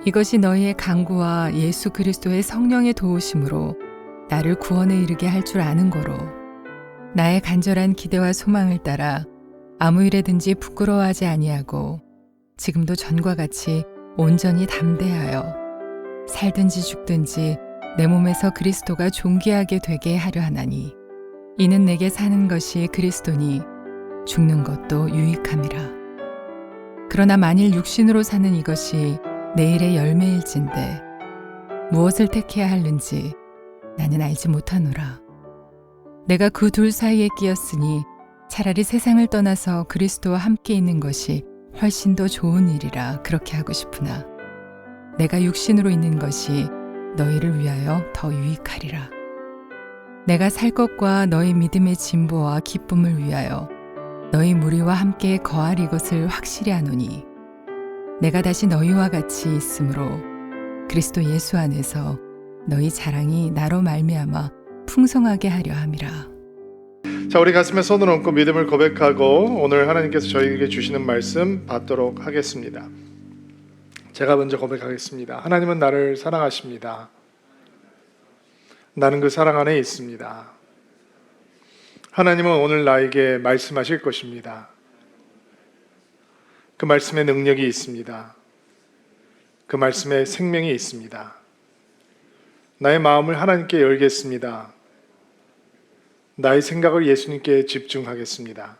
이것이 너희의 간구와 예수 그리스도의 성령의 도우심으로 나를 구원에 이르게 할 줄 아는 거로 나의 간절한 기대와 소망을 따라 아무 일에든지 부끄러워하지 아니하고 지금도 전과 같이 온전히 담대하여 살든지 죽든지 내 몸에서 그리스도가 존귀하게 되게 하려 하나니 이는 내게 사는 것이 그리스도니 죽는 것도 유익함이라. 그러나 만일 육신으로 사는 이것이 내일의 열매일진데 무엇을 택해야 하는지 나는 알지 못하노라. 내가 그 둘 사이에 끼었으니 차라리 세상을 떠나서 그리스도와 함께 있는 것이 훨씬 더 좋은 일이라 그렇게 하고 싶으나 내가 육신으로 있는 것이 너희를 위하여 더 유익하리라. 내가 살 것과 너희 믿음의 진보와 기쁨을 위하여 너희 무리와 함께 거할 이것을 확실히 아노니 내가 다시 너희와 같이 있으므로 그리스도 예수 안에서 너희 자랑이 나로 말미암아 풍성하게 하려 함이라. 자, 우리 가슴에 손을 얹고 믿음을 고백하고 오늘 하나님께서 저희에게 주시는 말씀 받도록 하겠습니다. 제가 먼저 고백하겠습니다. 하나님은 나를 사랑하십니다. 나는 그 사랑 안에 있습니다. 하나님은 오늘 나에게 말씀하실 것입니다. 그 말씀에 능력이 있습니다. 그 말씀에 생명이 있습니다. 나의 마음을 하나님께 열겠습니다. 나의 생각을 예수님께 집중하겠습니다.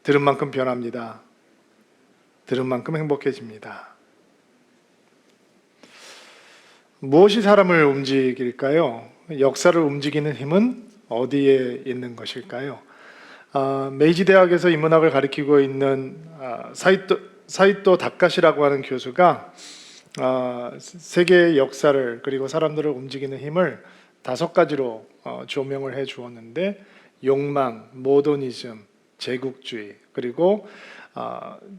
들은 만큼 변합니다. 들은 만큼 행복해집니다. 무엇이 사람을 움직일까요? 역사를 움직이는 힘은 어디에 있는 것일까요? 메이지 대학에서 인문학을 가르치고 있는 사이토 다카시라고 하는 교수가 세계의 역사를 그리고 사람들을 움직이는 힘을 5가지로 조명을 해 주었는데 욕망, 모더니즘, 제국주의, 그리고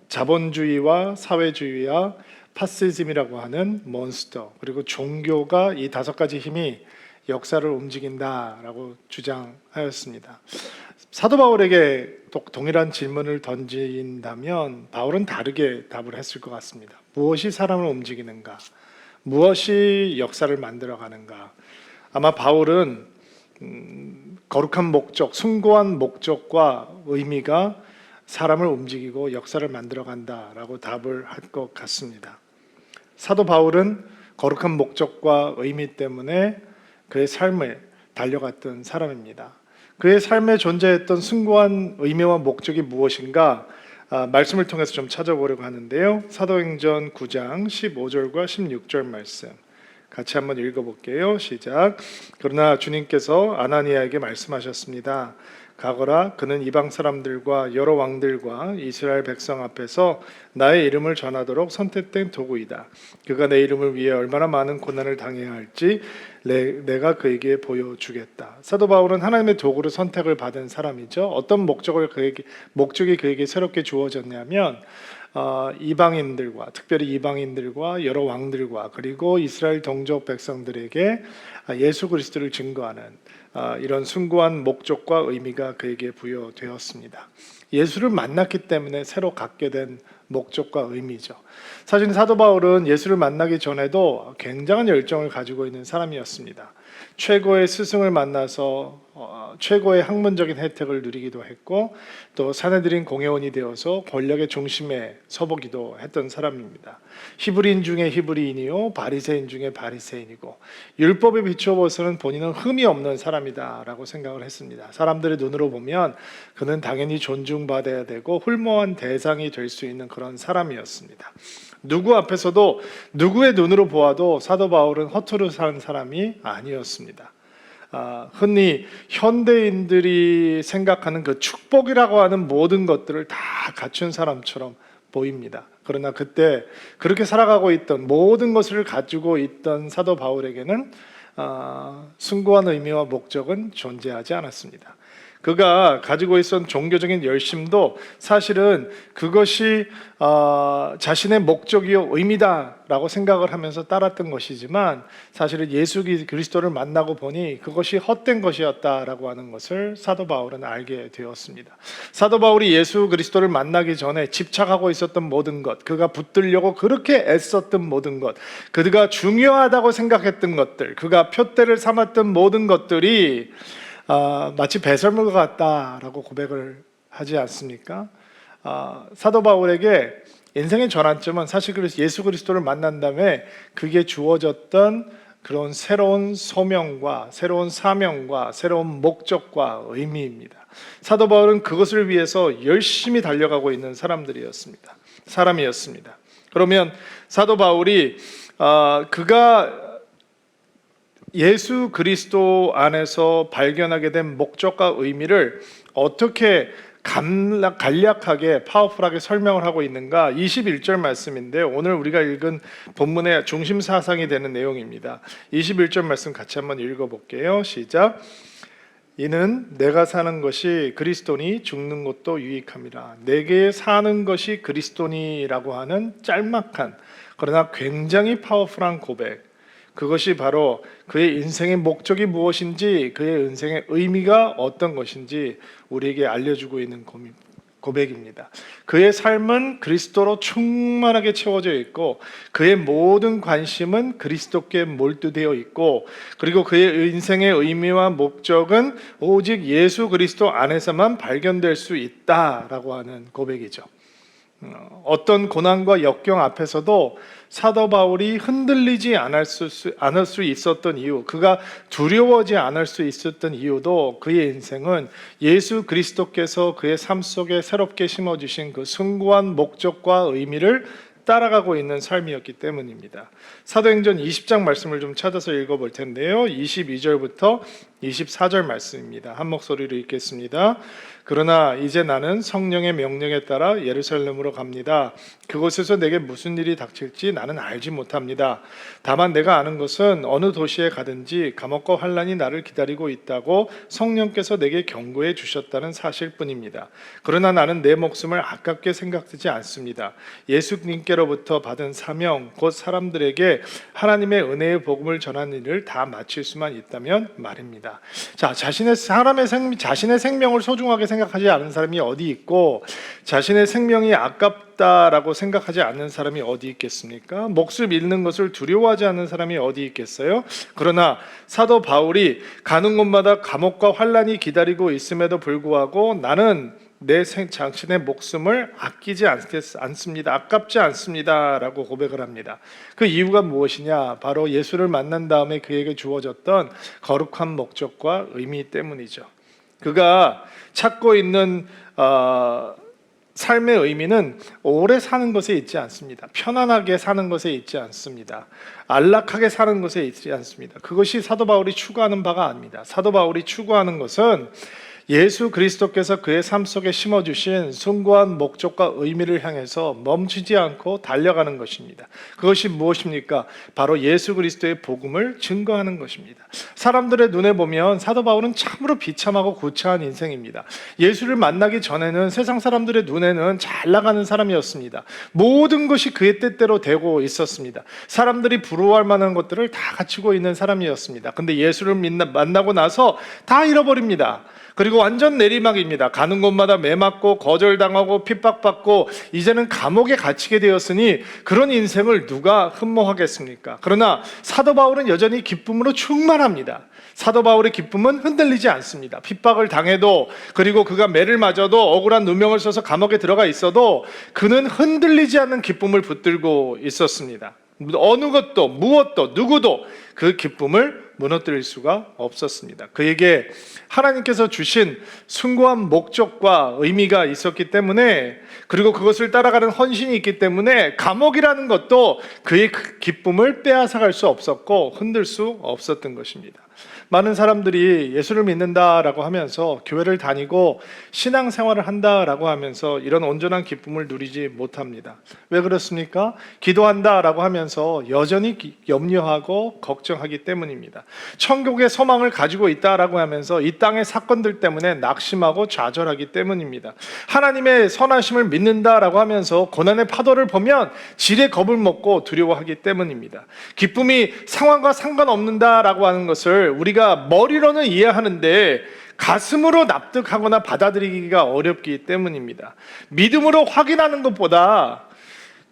자본주의와 사회주의와 파시즘이라고 하는 몬스터, 그리고 종교가 이 5가지 힘이 역사를 움직인다라고 주장하였습니다. 사도 바울에게 동일한 질문을 던진다면 바울은 다르게 답을 했을 것 같습니다. 무엇이 사람을 움직이는가? 무엇이 역사를 만들어가는가? 아마 바울은 거룩한 목적, 숭고한 목적과 의미가 사람을 움직이고 역사를 만들어간다라고 답을 할 것 같습니다. 사도 바울은 거룩한 목적과 의미 때문에 그의 삶을 달려갔던 사람입니다. 그의 삶에 존재했던 숭고한 의미와 목적이 무엇인가 말씀을 통해서 좀 찾아보려고 하는데요. 사도행전 9장 15절과 16절 말씀 같이 한번 읽어볼게요. 시작. 그러나 주님께서 아나니아에게 말씀하셨습니다. 가거라, 그는 이방 사람들과 여러 왕들과 이스라엘 백성 앞에서 나의 이름을 전하도록 선택된 도구이다. 그가 내 이름을 위해 얼마나 많은 고난을 당해야 할지 내가 그에게 보여주겠다. 사도 바울은 하나님의 도구로 선택을 받은 사람이죠. 어떤 목적이 그에게 새롭게 주어졌냐면 이방인들과, 특별히 이방인들과 여러 왕들과 그리고 이스라엘 동족 백성들에게 예수 그리스도를 증거하는 이런 숭고한 목적과 의미가 그에게 부여되었습니다. 예수를 만났기 때문에 새로 갖게 된 목적과 의미죠. 사실 사도 바울은 예수를 만나기 전에도 굉장한 열정을 가지고 있는 사람이었습니다. 최고의 스승을 만나서 최고의 학문적인 혜택을 누리기도 했고 또 사내들인 공회원이 되어서 권력의 중심에 서보기도 했던 사람입니다. 히브리인 중에 히브리인이요 바리새인 중에 바리새인이고 율법에 비추어서는 본인은 흠이 없는 사람이다라고 생각을 했습니다. 사람들의 눈으로 보면 그는 당연히 존중받아야 되고 훌륭한 대상이 될 수 있는 그런 사람이었습니다. 누구 앞에서도 누구의 눈으로 보아도 사도 바울은 허투루 사는 사람이 아니었습니다. 흔히 현대인들이 생각하는 그 축복이라고 하는 모든 것들을 다 갖춘 사람처럼 보입니다. 그러나 그때 그렇게 살아가고 있던 모든 것을 가지고 있던 사도 바울에게는 숭고한 의미와 목적은 존재하지 않았습니다. 그가 가지고 있었던 종교적인 열심도 사실은 그것이 자신의 목적이요 의미다라고 생각을 하면서 따랐던 것이지만 사실은 예수 그리스도를 만나고 보니 그것이 헛된 것이었다라고 하는 것을 사도 바울은 알게 되었습니다. 사도 바울이 예수 그리스도를 만나기 전에 집착하고 있었던 모든 것, 그가 붙들려고 그렇게 애썼던 모든 것, 그가 중요하다고 생각했던 것들, 그가 표대를 삼았던 모든 것들이 마치 배설물 같다라고 고백을 하지 않습니까? 사도 바울에게 인생의 전환점은 사실 예수 그리스도를 만난 다음에 그게 주어졌던 그런 새로운 소명과 새로운 사명과 새로운 목적과 의미입니다. 사도 바울은 그것을 위해서 열심히 달려가고 있는 사람이었습니다. 그러면 사도 바울이 그가 예수 그리스도 안에서 발견하게 된 목적과 의미를 어떻게 간략하게 파워풀하게 설명을 하고 있는가? 21절 말씀인데 오늘 우리가 읽은 본문의 중심 사상이 되는 내용입니다. 21절 말씀 같이 한번 읽어볼게요. 시작. 이는 내가 사는 것이 그리스도니 죽는 것도 유익함이라. 내게 사는 것이 그리스도니라고 하는 짤막한 그러나 굉장히 파워풀한 고백, 그것이 바로 그의 인생의 목적이 무엇인지, 그의 인생의 의미가 어떤 것인지 우리에게 알려주고 있는 고백입니다. 그의 삶은 그리스도로 충만하게 채워져 있고 그의 모든 관심은 그리스도께 몰두되어 있고, 그리고 그의 인생의 의미와 목적은 오직 예수 그리스도 안에서만 발견될 수 있다라고 하는 고백이죠. 어떤 고난과 역경 앞에서도 사도 바울이 흔들리지 않을 수 있었던 이유, 그가 두려워하지 않을 수 있었던 이유도 그의 인생은 예수 그리스도께서 그의 삶 속에 새롭게 심어주신 그 숭고한 목적과 의미를 따라가고 있는 삶이었기 때문입니다. 사도행전 20장 말씀을 좀 찾아서 읽어볼 텐데요. 22절부터 24절 말씀입니다. 한 목소리로 읽겠습니다. 그러나 이제 나는 성령의 명령에 따라 예루살렘으로 갑니다. 그곳에서 내게 무슨 일이 닥칠지 나는 알지 못합니다. 다만 내가 아는 것은 어느 도시에 가든지 감옥과 환난이 나를 기다리고 있다고 성령께서 내게 경고해 주셨다는 사실뿐입니다. 그러나 나는 내 목숨을 아깝게 생각하지 않습니다. 예수님께로부터 받은 사명, 곧 사람들에게 하나님의 은혜의 복음을 전하는 일을 다 마칠 수만 있다면 말입니다. 자, 자신의 생명을 소중하게 생각하지 않은 사람이 어디 있고, 자신의 생명이 아깝다라고 생각하지 않는 사람이 어디 있겠습니까? 목숨 잃는 것을 두려워하지 않는 사람이 어디 있겠어요? 그러나 사도 바울이 가는 곳마다 감옥과 환난이 기다리고 있음에도 불구하고 나는 자신의 목숨을 아끼지 않습니다. 아깝지 않습니다. 라고 고백을 합니다. 그 이유가 무엇이냐? 바로 예수를 만난 다음에 그에게 주어졌던 거룩한 목적과 의미 때문이죠. 그가 찾고 있는 삶의 의미는 오래 사는 것에 있지 않습니다. 편안하게 사는 것에 있지 않습니다. 안락하게 사는 것에 있지 않습니다. 그것이 사도 바울이 추구하는 바가 아닙니다. 사도 바울이 추구하는 것은 예수 그리스도께서 그의 삶 속에 심어주신 숭고한 목적과 의미를 향해서 멈추지 않고 달려가는 것입니다. 그것이 무엇입니까? 바로 예수 그리스도의 복음을 증거하는 것입니다. 사람들의 눈에 보면 사도 바울은 참으로 비참하고 구차한 인생입니다. 예수를 만나기 전에는 세상 사람들의 눈에는 잘 나가는 사람이었습니다. 모든 것이 그의 뜻대로 되고 있었습니다. 사람들이 부러워할 만한 것들을 다 갖추고 있는 사람이었습니다. 근데 예수를 만나고 나서 다 잃어버립니다. 그리고 완전 내리막입니다. 가는 곳마다 매맞고 거절당하고 핍박받고 이제는 감옥에 갇히게 되었으니 그런 인생을 누가 흠모하겠습니까? 그러나 사도 바울은 여전히 기쁨으로 충만합니다. 사도 바울의 기쁨은 흔들리지 않습니다. 핍박을 당해도, 그리고 그가 매를 맞아도, 억울한 누명을 써서 감옥에 들어가 있어도 그는 흔들리지 않는 기쁨을 붙들고 있었습니다. 어느 것도 무엇도 누구도 그 기쁨을 무너뜨릴 수가 없었습니다. 그에게 하나님께서 주신 숭고한 목적과 의미가 있었기 때문에, 그리고 그것을 따라가는 헌신이 있기 때문에 감옥이라는 것도 그의 기쁨을 빼앗아갈 수 없었고 흔들 수 없었던 것입니다. 많은 사람들이 예수를 믿는다라고 하면서 교회를 다니고 신앙생활을 한다라고 하면서 이런 온전한 기쁨을 누리지 못합니다. 왜 그렇습니까? 기도한다라고 하면서 여전히 염려하고 걱정하기 때문입니다. 천국의 소망을 가지고 있다라고 하면서 이 땅의 사건들 때문에 낙심하고 좌절하기 때문입니다. 하나님의 선하심을 믿는다라고 하면서 고난의 파도를 보면 지레 겁을 먹고 두려워하기 때문입니다. 기쁨이 상황과 상관없는다라고 하는 것을 우리가 머리로는 이해하는데 가슴으로 납득하거나 받아들이기가 어렵기 때문입니다. 믿음으로 확인하는 것보다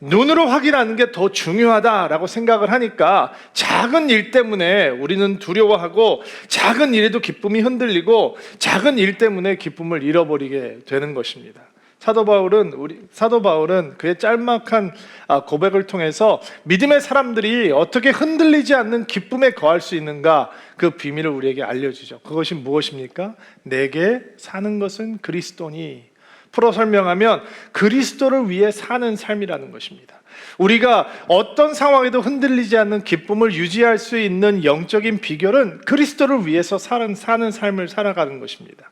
눈으로 확인하는 게 더 중요하다라고 생각을 하니까 작은 일 때문에 우리는 두려워하고 작은 일에도 기쁨이 흔들리고 작은 일 때문에 기쁨을 잃어버리게 되는 것입니다. 사도 바울은 그의 짤막한 고백을 통해서 믿음의 사람들이 어떻게 흔들리지 않는 기쁨에 거할 수 있는가, 그 비밀을 우리에게 알려주죠. 그것이 무엇입니까? 내게 사는 것은 그리스도니. 풀어 설명하면 그리스도를 위해 사는 삶이라는 것입니다. 우리가 어떤 상황에도 흔들리지 않는 기쁨을 유지할 수 있는 영적인 비결은 그리스도를 위해서 사는 삶을 살아가는 것입니다.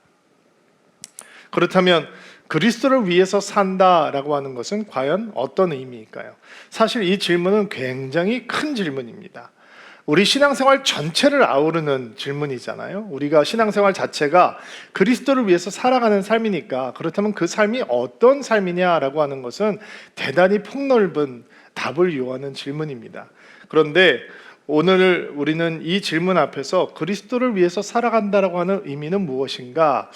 그렇다면 그리스도를 위해서 산다라고 하는 것은 과연 어떤 의미일까요? 사실 이 질문은 굉장히 큰 질문입니다. 우리 신앙생활 전체를 아우르는 질문이잖아요. 우리가 신앙생활 자체가 그리스도를 위해서 살아가는 삶이니까, 그렇다면 그 삶이 어떤 삶이냐라고 하는 것은 대단히 폭넓은 답을 요하는 질문입니다. 그런데 오늘 우리는 이 질문 앞에서 그리스도를 위해서 살아간다라고 하는 의미는 무엇인가?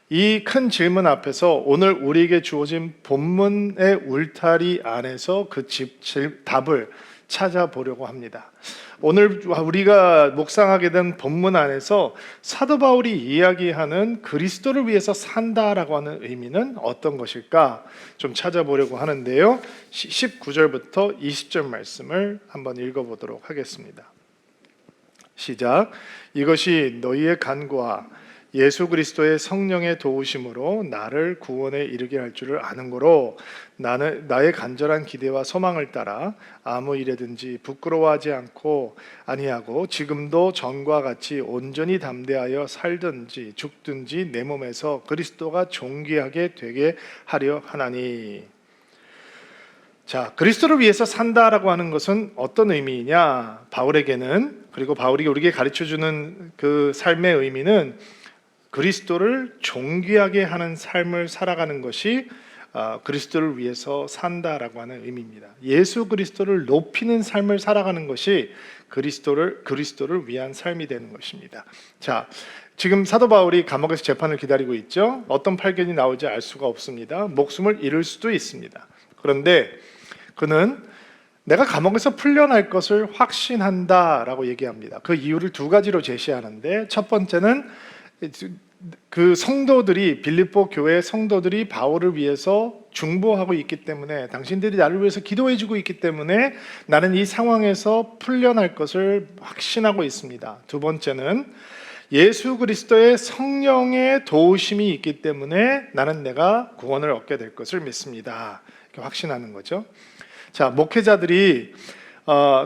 이 큰 질문 앞에서 오늘 우리에게 주어진 본문의 울타리 안에서 그 답을 찾아보려고 합니다. 오늘 우리가 묵상하게 된 본문 안에서 사도 바울이 이야기하는 그리스도를 위해서 산다라고 하는 의미는 어떤 것일까 좀 찾아보려고 하는데요. 19절부터 20절 말씀을 한번 읽어보도록 하겠습니다. 시작. 이것이 너희의 간구와 예수 그리스도의 성령의 도우심으로 나를 구원에 이르게 할 줄을 아는 거로 나는 나의 간절한 기대와 소망을 따라 아무 일에든지 부끄러워하지 않고 아니하고 지금도 전과 같이 온전히 담대하여 살든지 죽든지 내 몸에서 그리스도가 존귀하게 되게 하려 하나니. 자, 그리스도를 위해서 산다라고 하는 것은 어떤 의미이냐? 바울에게는, 그리고 바울이 우리에게 가르쳐주는 그 삶의 의미는 그리스도를 존귀하게 하는 삶을 살아가는 것이 그리스도를 위해서 산다라고 하는 의미입니다. 예수 그리스도를 높이는 삶을 살아가는 것이 그리스도를 위한 삶이 되는 것입니다. 자, 지금 사도 바울이 감옥에서 재판을 기다리고 있죠. 어떤 판결이 나올지 알 수가 없습니다. 목숨을 잃을 수도 있습니다. 그런데 그는 내가 감옥에서 풀려날 것을 확신한다라고 얘기합니다. 그 이유를 두 가지로 제시하는데, 첫 번째는 그 성도들이, 빌립보 교회 성도들이 바울을 위해서 중보하고 있기 때문에, 당신들이 나를 위해서 기도해주고 있기 때문에 나는 이 상황에서 풀려날 것을 확신하고 있습니다. 두 번째는 예수 그리스도의 성령의 도우심이 있기 때문에 나는 내가 구원을 얻게 될 것을 믿습니다. 이렇게 확신하는 거죠. 자, 목회자들이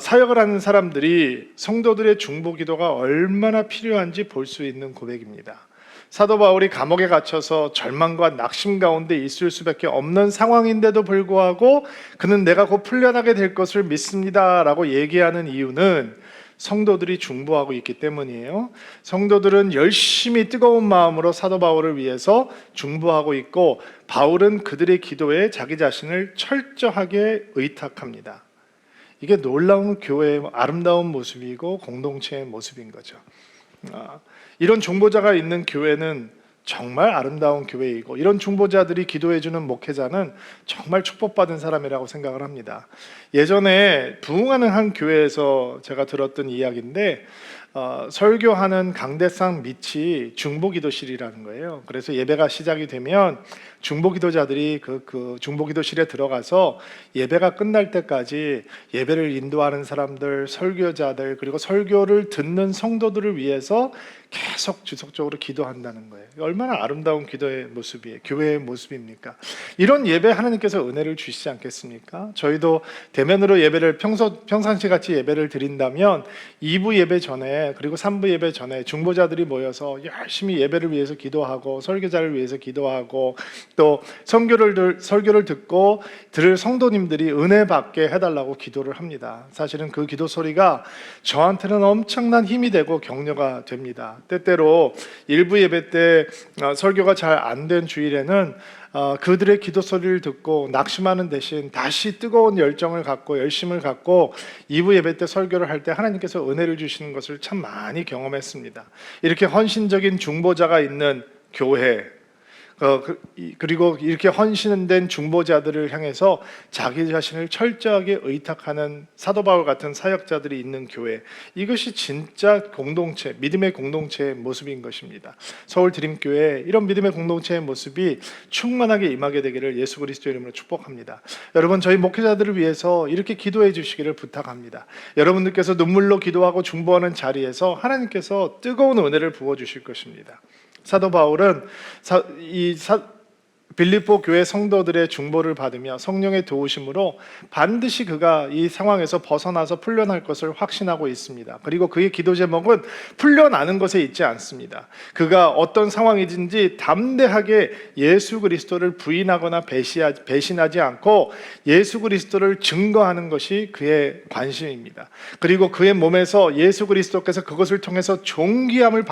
사역을 하는 사람들이 성도들의 중보 기도가 얼마나 필요한지 볼 수 있는 고백입니다. 사도 바울이 감옥에 갇혀서 절망과 낙심 가운데 있을 수밖에 없는 상황인데도 불구하고 그는 내가 곧 풀려나게 될 것을 믿습니다라고 얘기하는 이유는 성도들이 중보하고 있기 때문이에요. 성도들은 열심히 뜨거운 마음으로 사도 바울을 위해서 중보하고 있고, 바울은 그들의 기도에 자기 자신을 철저하게 의탁합니다. 이게 놀라운 교회의 아름다운 모습이고 공동체의 모습인 거죠. 이런 중보자가 있는 교회는 정말 아름다운 교회이고, 이런 중보자들이 기도해주는 목회자는 정말 축복받은 사람이라고 생각을 합니다. 예전에 부흥하는 한 교회에서 제가 들었던 이야기인데, 설교하는 강대상 밑이 중보기도실이라는 거예요. 그래서 예배가 시작이 되면 중보기도자들이 그 중보기도실에 들어가서 예배가 끝날 때까지 예배를 인도하는 사람들, 설교자들, 그리고 설교를 듣는 성도들을 위해서 계속 지속적으로 기도한다는 거예요. 얼마나 아름다운 기도의 모습이에요. 교회의 모습입니까? 이런 예배 하나님께서 은혜를 주시지 않겠습니까? 저희도 대면으로 예배를 평상시 같이 예배를 드린다면 2부 예배 전에, 그리고 3부 예배 전에 중보자들이 모여서 열심히 예배를 위해서 기도하고 설교자를 위해서 기도하고 또 설교를 듣고 들을 성도님들이 은혜 받게 해달라고 기도를 합니다. 사실은 그 기도 소리가 저한테는 엄청난 힘이 되고 격려가 됩니다. 때때로 일부 예배 때 설교가 잘 안 된 주일에는 그들의 기도 소리를 듣고 낙심하는 대신 다시 뜨거운 열정을 갖고 열심을 갖고 2부 예배 때 설교를 할 때 하나님께서 은혜를 주시는 것을 참 많이 경험했습니다. 이렇게 헌신적인 중보자가 있는 교회, 그리고 이렇게 헌신된 중보자들을 향해서 자기 자신을 철저하게 의탁하는 사도 바울 같은 사역자들이 있는 교회, 이것이 진짜 공동체, 믿음의 공동체의 모습인 것입니다. 서울 드림교회 이런 믿음의 공동체의 모습이 충만하게 임하게 되기를 예수 그리스도 이름으로 축복합니다. 여러분, 저희 목회자들을 위해서 이렇게 기도해 주시기를 부탁합니다. 여러분들께서 눈물로 기도하고 중보하는 자리에서 하나님께서 뜨거운 은혜를 부어 주실 것입니다. 사도 바울은 빌립보 교회 성도들의 중보를 받으며 성령의 도우심으로 반드시 그가 이 상황에서 벗어나서 풀려날 것을 확신하고 있습니다. 그리고 그의 기도 제목은 풀려나는 것에 있지 않습니다. 그가 어떤 상황이든지 담대하게 예수 그리스도를 부인하거나 배신하지 않고 예수 그리스도를 증거하는 것이 그의 관심입니다. 그리고 그의 몸에서 예수 그리스도께서 그것을 통해서 존귀함을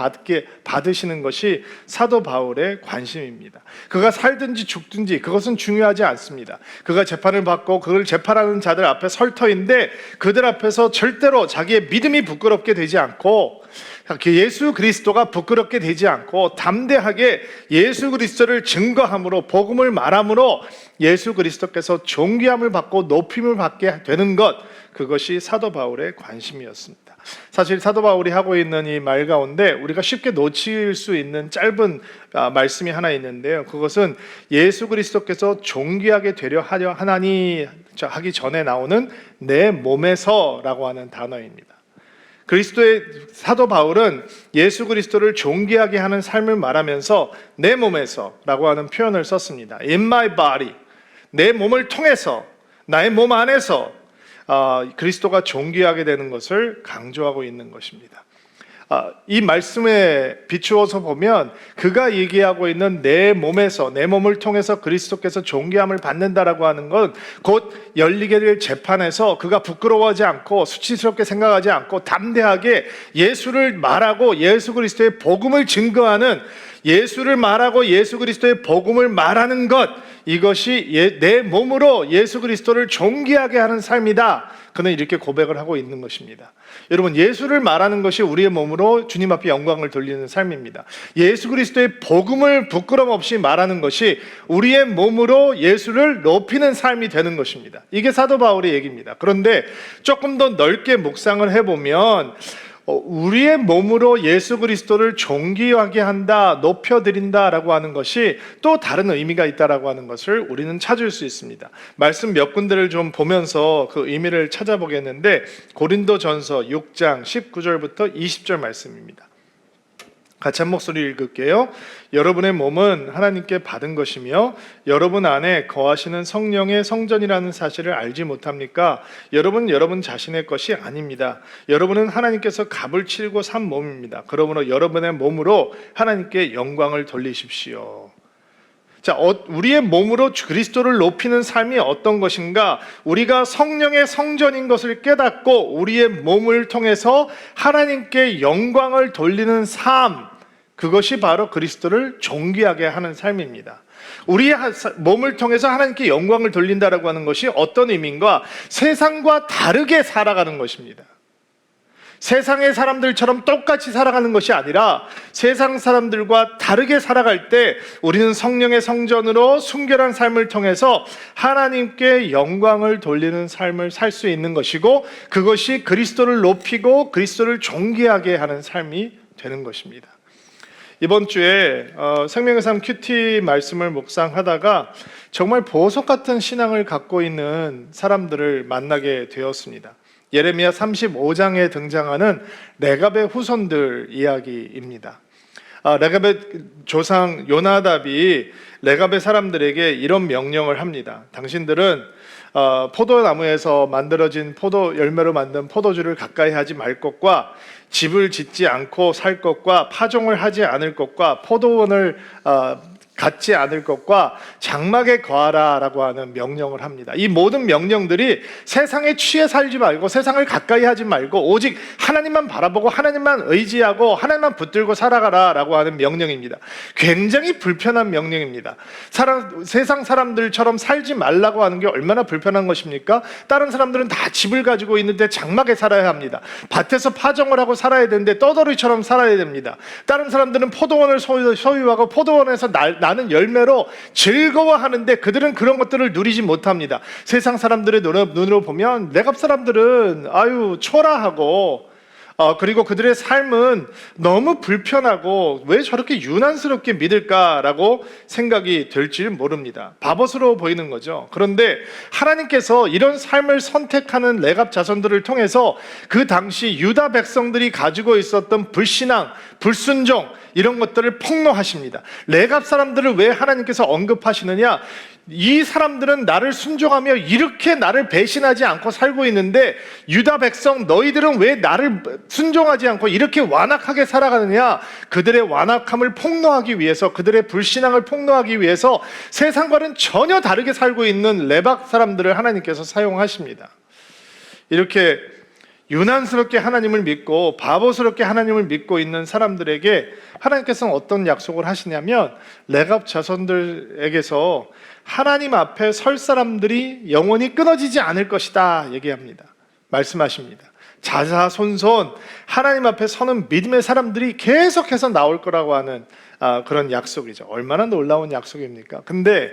받으시는 것이 사도 바울의 관심입니다. 그가 살든지 죽든지 그것은 중요하지 않습니다. 그가 재판을 받고 그걸 재판하는 자들 앞에 설 터인데 그들 앞에서 절대로 자기의 믿음이 부끄럽게 되지 않고 예수 그리스도가 부끄럽게 되지 않고 담대하게 예수 그리스도를 증거함으로 복음을 말함으로 예수 그리스도께서 존귀함을 받고 높임을 받게 되는 것, 그것이 사도 바울의 관심이었습니다. 사실 사도 바울이 하고 있는 이 말 가운데 우리가 쉽게 놓칠 수 있는 짧은 말씀이 하나 있는데요. 그것은 예수 그리스도께서 존귀하게 되려 하나니 하기 전에 나오는 내 몸에서라고 하는 단어입니다. 그리스도의 사도 바울은 예수 그리스도를 존귀하게 하는 삶을 말하면서 내 몸에서라고 하는 표현을 썼습니다. In my body, 내 몸을 통해서, 나의 몸 안에서 그리스도가 존귀하게 되는 것을 강조하고 있는 것입니다. 이 말씀에 비추어서 보면 그가 얘기하고 있는 내 몸에서, 내 몸을 통해서 그리스도께서 존귀함을 받는다라고 하는 건 곧 열리게 될 재판에서 그가 부끄러워하지 않고 수치스럽게 생각하지 않고 담대하게 예수를 말하고 예수 그리스도의 복음을 증거하는, 예수를 말하고 예수 그리스도의 복음을 말하는 것, 이것이 내 몸으로 예수 그리스도를 존귀하게 하는 삶이다. 그는 이렇게 고백을 하고 있는 것입니다. 여러분, 예수를 말하는 것이 우리의 몸으로 주님 앞에 영광을 돌리는 삶입니다. 예수 그리스도의 복음을 부끄럼 없이 말하는 것이 우리의 몸으로 예수를 높이는 삶이 되는 것입니다. 이게 사도 바울의 얘기입니다. 그런데 조금 더 넓게 묵상을 해보면 우리의 몸으로 예수 그리스도를 존귀하게 한다, 높여드린다라고 하는 것이 또 다른 의미가 있다라고 하는 것을 우리는 찾을 수 있습니다. 말씀 몇 군데를 좀 보면서 그 의미를 찾아보겠는데, 고린도전서 6장 19절부터 20절 말씀입니다. 같이 한 목소리 읽을게요. 여러분의 몸은 하나님께 받은 것이며 여러분 안에 거하시는 성령의 성전이라는 사실을 알지 못합니까? 여러분 자신의 것이 아닙니다. 여러분은 하나님께서 값을 치르고 산 몸입니다. 그러므로 여러분의 몸으로 하나님께 영광을 돌리십시오. 자, 우리의 몸으로 그리스도를 높이는 삶이 어떤 것인가? 우리가 성령의 성전인 것을 깨닫고 우리의 몸을 통해서 하나님께 영광을 돌리는 삶, 그것이 바로 그리스도를 존귀하게 하는 삶입니다. 우리의 몸을 통해서 하나님께 영광을 돌린다라고 하는 것이 어떤 의미인가? 세상과 다르게 살아가는 것입니다. 세상의 사람들처럼 똑같이 살아가는 것이 아니라 세상 사람들과 다르게 살아갈 때 우리는 성령의 성전으로 순결한 삶을 통해서 하나님께 영광을 돌리는 삶을 살 수 있는 것이고, 그것이 그리스도를 높이고 그리스도를 존귀하게 하는 삶이 되는 것입니다. 이번 주에 생명의 삶 큐티 말씀을 묵상하다가 정말 보석 같은 신앙을 갖고 있는 사람들을 만나게 되었습니다. 예레미야 35장에 등장하는 레갑의 후손들 이야기입니다. 레갑의 조상 요나답이 레갑의 사람들에게 이런 명령을 합니다. 당신들은 포도나무에서 만들어진 포도 열매로 만든 포도주를 가까이 하지 말 것과 집을 짓지 않고 살 것과 파종을 하지 않을 것과 포도원을 갖지 않을 것과 장막에 거하라 라고 하는 명령을 합니다. 이 모든 명령들이 세상에 취해 살지 말고 세상을 가까이 하지 말고 오직 하나님만 바라보고 하나님만 의지하고 하나님만 붙들고 살아가라 라고 하는 명령입니다. 굉장히 불편한 명령입니다. 세상 사람들처럼 살지 말라고 하는 게 얼마나 불편한 것입니까? 다른 사람들은 다 집을 가지고 있는데 장막에 살아야 합니다. 밭에서 파종을 하고 살아야 되는데 떠돌이처럼 살아야 됩니다. 다른 사람들은 포도원을 소유하고 포도원에서 나는 열매로 즐거워하는데 그들은 그런 것들을 누리지 못합니다. 세상 사람들의 눈으로 보면 레갑 사람들은 초라하고 그리고 그들의 삶은 너무 불편하고 왜 저렇게 유난스럽게 믿을까라고 생각이 될지 모릅니다. 바보스러워 보이는 거죠. 그런데 하나님께서 이런 삶을 선택하는 레갑 자손들을 통해서 그 당시 유다 백성들이 가지고 있었던 불신앙, 불순종 이런 것들을 폭로하십니다. 레갑 사람들을 왜 하나님께서 언급하시느냐? 이 사람들은 나를 순종하며 이렇게 나를 배신하지 않고 살고 있는데 유다 백성 너희들은 왜 나를 순종하지 않고 이렇게 완악하게 살아가느냐? 그들의 완악함을 폭로하기 위해서, 그들의 불신앙을 폭로하기 위해서 세상과는 전혀 다르게 살고 있는 레박 사람들을 하나님께서 사용하십니다. 이렇게 유난스럽게 하나님을 믿고 바보스럽게 하나님을 믿고 있는 사람들에게 하나님께서는 어떤 약속을 하시냐면 레갑 자손들에게서 하나님 앞에 설 사람들이 영원히 끊어지지 않을 것이다 얘기합니다. 말씀하십니다. 자자손손 하나님 앞에 서는 믿음의 사람들이 계속해서 나올 거라고 하는 그런 약속이죠. 얼마나 놀라운 약속입니까? 근데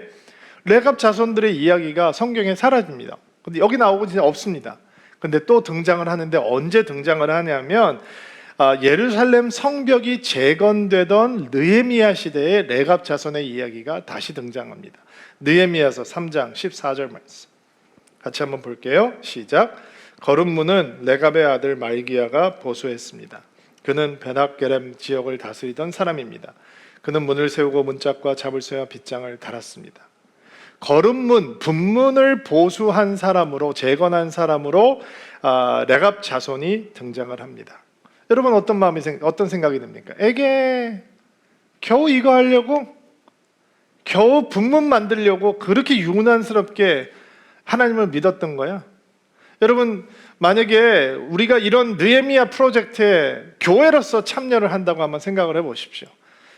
레갑 자손들의 이야기가 성경에 사라집니다. 근데 여기 나오고 진짜 없습니다. 근데 또 등장을 하는데 언제 등장을 하냐면 예루살렘 성벽이 재건되던 느헤미야 시대의 레갑 자손의 이야기가 다시 등장합니다. 느헤미야서 3장 14절 말씀 같이 한번 볼게요. 시작. 거름문은 레갑의 아들 말기야가 보수했습니다. 그는 베낙게렘 지역을 다스리던 사람입니다. 그는 문을 세우고 문짝과 자물쇠와 빗장을 달았습니다. 거름문, 분문을 보수한 사람으로, 재건한 사람으로 레갑 자손이 등장을 합니다. 여러분 어떤 생각이 듭니까? 에게 겨우 이거 하려고? 겨우 분문 만들려고 그렇게 유난스럽게 하나님을 믿었던 거야? 여러분 만약에 우리가 이런 느헤미야 프로젝트에 교회로서 참여를 한다고 한번 생각을 해보십시오.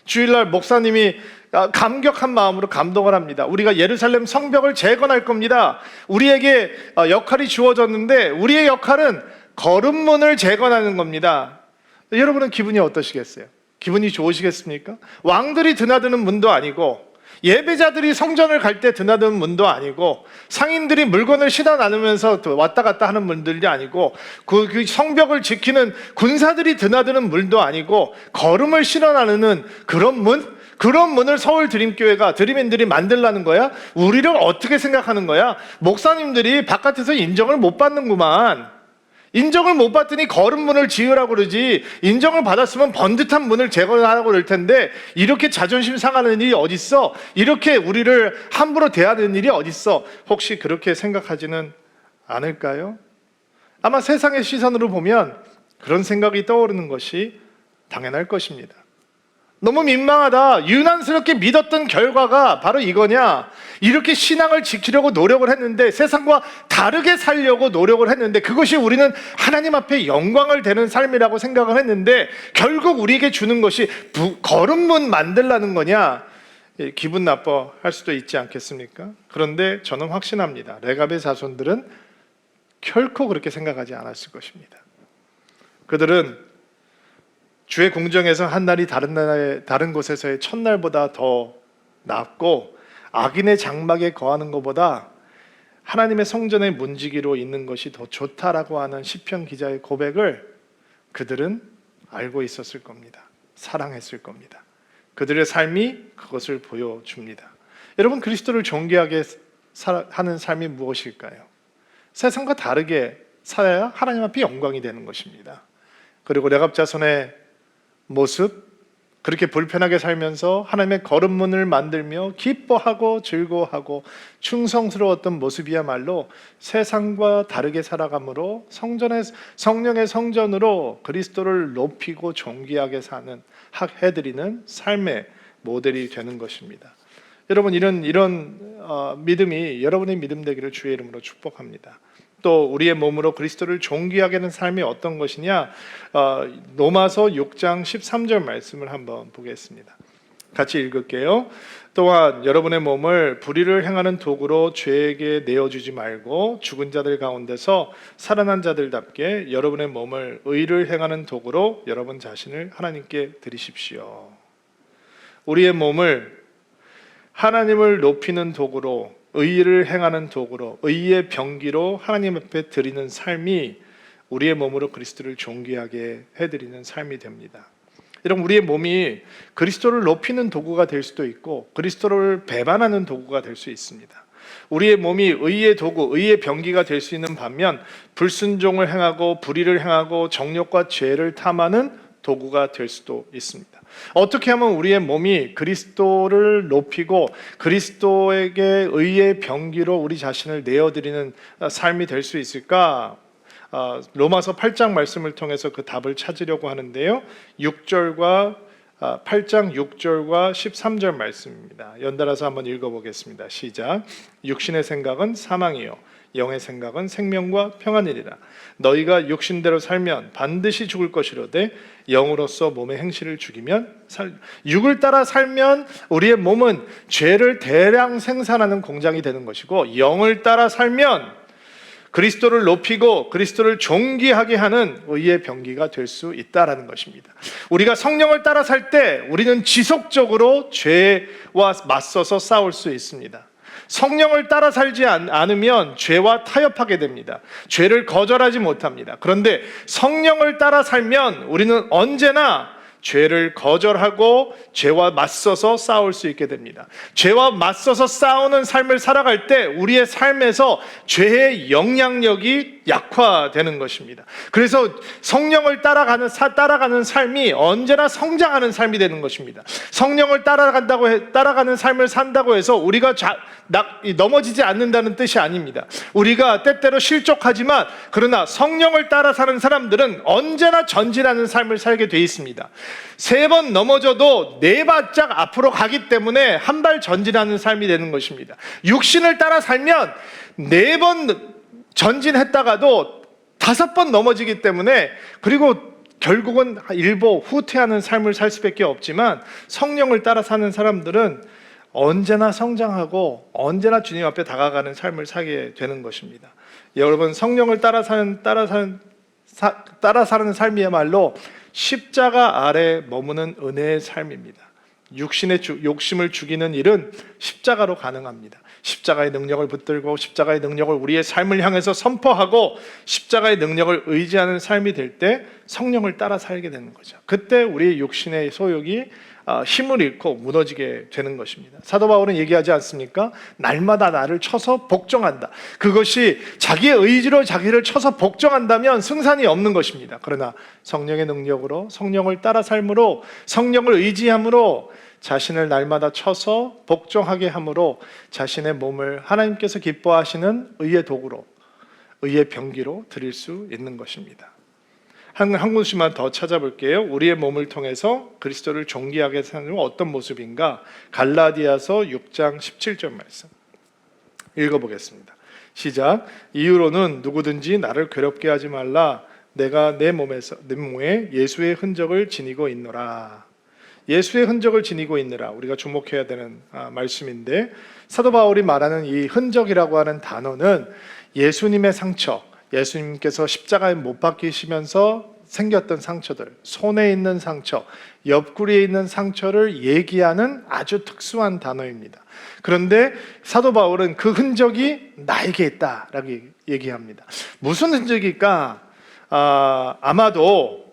주일날 목사님이 감격한 마음으로 감동을 합니다. 우리가 예루살렘 성벽을 재건할 겁니다. 우리에게 역할이 주어졌는데 우리의 역할은 거름문을 재건하는 겁니다. 여러분은 기분이 어떠시겠어요? 기분이 좋으시겠습니까? 왕들이 드나드는 문도 아니고 예배자들이 성전을 갈 때 드나드는 문도 아니고 상인들이 물건을 실어 나누면서 왔다 갔다 하는 문들이 아니고 그 성벽을 지키는 군사들이 드나드는 문도 아니고 걸음을 실어 나누는 그런 문을 서울 드림교회가 드림인들이 만들라는 거야? 우리를 어떻게 생각하는 거야? 목사님들이 바깥에서 인정을 못 받는구만. 인정을 못 받더니 거름문을 지으라고 그러지 인정을 받았으면 번듯한 문을 재건하라고 그럴 텐데 이렇게 자존심 상하는 일이 어딨어? 이렇게 우리를 함부로 대하는 일이 어딨어? 혹시 그렇게 생각하지는 않을까요? 아마 세상의 시선으로 보면 그런 생각이 떠오르는 것이 당연할 것입니다. 너무 민망하다. 유난스럽게 믿었던 결과가 바로 이거냐? 이렇게 신앙을 지키려고 노력을 했는데 세상과 다르게 살려고 노력을 했는데 그것이 우리는 하나님 앞에 영광을 되는 삶이라고 생각을 했는데 결국 우리에게 주는 것이 거름문 만들라는 거냐? 기분 나빠할 수도 있지 않겠습니까? 그런데 저는 확신합니다. 레갑의 자손들은 결코 그렇게 생각하지 않았을 것입니다. 그들은 주의 궁정에서 한 날이 다른 곳에서의 첫날보다 더 낫고 악인의 장막에 거하는 것보다 하나님의 성전의 문지기로 있는 것이 더 좋다라고 하는 시편 기자의 고백을 그들은 알고 있었을 겁니다. 사랑했을 겁니다. 그들의 삶이 그것을 보여줍니다. 여러분, 그리스도를 존귀하게 하는 삶이 무엇일까요? 세상과 다르게 살아야 하나님 앞에 영광이 되는 것입니다. 그리고 레갑자손의 모습, 그렇게 불편하게 살면서 하나님의 걸음문을 만들며 기뻐하고 즐거워하고 충성스러웠던 모습이야말로 세상과 다르게 살아감으로 성령의 성전으로 그리스도를 높이고 존귀하게 해드리는 삶의 모델이 되는 것입니다. 여러분, 이런 믿음이 여러분의 믿음 되기를 주의 이름으로 축복합니다. 또 우리의 몸으로 그리스도를 존귀하게 하는 삶이 어떤 것이냐, 로마서 6장 13절 말씀을 한번 보겠습니다. 같이 읽을게요. 또한 여러분의 몸을 불의를 행하는 도구로 죄에게 내어주지 말고 죽은 자들 가운데서 살아난 자들답게 여러분의 몸을 의를 행하는 도구로 여러분 자신을 하나님께 드리십시오. 우리의 몸을 하나님을 높이는 도구로, 의를 행하는 도구로, 의의 병기로 하나님 앞에 드리는 삶이 우리의 몸으로 그리스도를 존귀하게 해드리는 삶이 됩니다. 여러분, 우리의 몸이 그리스도를 높이는 도구가 될 수도 있고 그리스도를 배반하는 도구가 될 수 있습니다. 우리의 몸이 의의 도구, 의의 병기가 될 수 있는 반면 불순종을 행하고 불의를 행하고 정욕과 죄를 탐하는 도구가 될 수도 있습니다. 어떻게 하면 우리의 몸이 그리스도를 높이고 그리스도에게 의의 병기로 우리 자신을 내어드리는 삶이 될 수 있을까? 로마서 8장 말씀을 통해서 그 답을 찾으려고 하는데요. 8장 6절과 13절 말씀입니다. 연달아서 한번 읽어보겠습니다. 시작. 육신의 생각은 사망이요 영의 생각은 생명과 평안이리라. 너희가 육신대로 살면 반드시 죽을 것이로되 영으로서 몸의 행실을 죽이면 육을 따라 살면 우리의 몸은 죄를 대량 생산하는 공장이 되는 것이고, 영을 따라 살면 그리스도를 높이고 그리스도를 존귀하게 하는 의의 병기가 될 수 있다라는 것입니다. 우리가 성령을 따라 살 때 우리는 지속적으로 죄와 맞서서 싸울 수 있습니다. 성령을 따라 살지 않으면 죄와 타협하게 됩니다. 죄를 거절하지 못합니다. 그런데 성령을 따라 살면 우리는 언제나 죄를 거절하고 죄와 맞서서 싸울 수 있게 됩니다. 죄와 맞서서 싸우는 삶을 살아갈 때 우리의 삶에서 죄의 영향력이 약화되는 것입니다. 그래서 성령을 따라가는 삶이 언제나 성장하는 삶이 되는 것입니다. 성령을 따라가는 삶을 산다고 해서 우리가 넘어지지 않는다는 뜻이 아닙니다. 우리가 때때로 실족하지만 그러나 성령을 따라 사는 사람들은 언제나 전진하는 삶을 살게 돼 있습니다. 3번 넘어져도 4발짝 앞으로 가기 때문에 한 발 전진하는 삶이 되는 것입니다. 육신을 따라 살면 4번 전진했다가도 5번 넘어지기 때문에, 그리고 결국은 일보 후퇴하는 삶을 살 수밖에 없지만 성령을 따라 사는 사람들은 언제나 성장하고 언제나 주님 앞에 다가가는 삶을 살게 되는 것입니다. 여러분, 성령을 따라 사는 삶이야말로 십자가 아래 머무는 은혜의 삶입니다. 육신의 욕심을 죽이는 일은 십자가로 가능합니다. 십자가의 능력을 붙들고 십자가의 능력을 우리의 삶을 향해서 선포하고 십자가의 능력을 의지하는 삶이 될 때 성령을 따라 살게 되는 거죠. 그때 우리의 육신의 소욕이 힘을 잃고 무너지게 되는 것입니다. 사도 바울은 얘기하지 않습니까? 날마다 나를 쳐서 복종한다. 그것이 자기의 의지로 자기를 쳐서 복종한다면 승산이 없는 것입니다. 그러나 성령의 능력으로, 성령을 따라 삶으로, 성령을 의지함으로 자신을 날마다 쳐서 복종하게 함으로 자신의 몸을 하나님께서 기뻐하시는 의의 도구로, 의의 병기로 드릴 수 있는 것입니다. 한 군씩만 더 찾아볼게요. 우리의 몸을 통해서 그리스도를 존귀하게 사는 어떤 모습인가? 갈라디아서 6장 17절 말씀 읽어보겠습니다. 시작. 이유로는 누구든지 나를 괴롭게 하지 말라. 내가 내 몸에 예수의 흔적을 지니고 있노라. 예수의 흔적을 지니고 있느라, 우리가 주목해야 되는 말씀인데, 사도 바울이 말하는 이 흔적이라고 하는 단어는 예수님의 상처, 예수님께서 십자가에 못 박히시면서 생겼던 상처들, 손에 있는 상처, 옆구리에 있는 상처를 얘기하는 아주 특수한 단어입니다. 그런데 사도 바울은 그 흔적이 나에게 있다라고 얘기합니다. 무슨 흔적일까? 아마도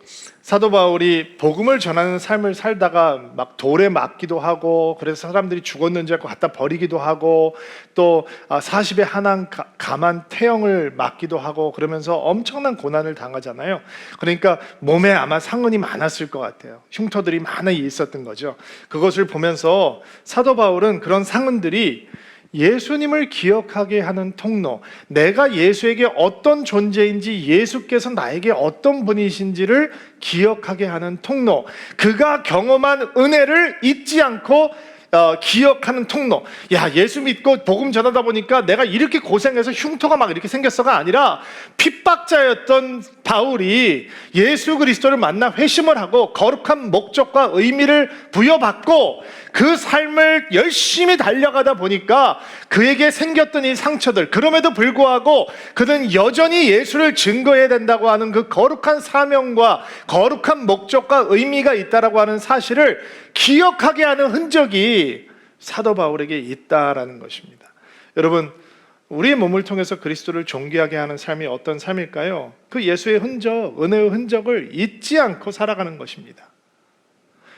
사도 바울이 복음을 전하는 삶을 살다가 막 돌에 맞기도 하고, 그래서 사람들이 죽었는지 알고 갖다 버리기도 하고, 또 40에 한한 감한 태형을 맞기도 하고, 그러면서 엄청난 고난을 당하잖아요. 그러니까 몸에 아마 상흔이 많았을 것 같아요. 흉터들이 많이 있었던 거죠. 그것을 보면서 사도 바울은 그런 상흔들이 예수님을 기억하게 하는 통로, 내가 예수에게 어떤 존재인지, 예수께서 나에게 어떤 분이신지를 기억하게 하는 통로, 그가 경험한 은혜를 잊지 않고 기억하는 통로. 야, 예수 믿고 복음 전하다 보니까 내가 이렇게 고생해서 흉터가 막 이렇게 생겼어가 아니라, 핍박자였던 바울이 예수 그리스도를 만나 회심을 하고 거룩한 목적과 의미를 부여받고 그 삶을 열심히 달려가다 보니까 그에게 생겼던 이 상처들, 그럼에도 불구하고 그는 여전히 예수를 증거해야 된다고 하는 그 거룩한 사명과 거룩한 목적과 의미가 있다라고 하는 사실을 기억하게 하는 흔적이 사도 바울에게 있다라는 것입니다. 여러분, 우리의 몸을 통해서 그리스도를 존귀하게 하는 삶이 어떤 삶일까요? 그 예수의 흔적, 은혜의 흔적을 잊지 않고 살아가는 것입니다.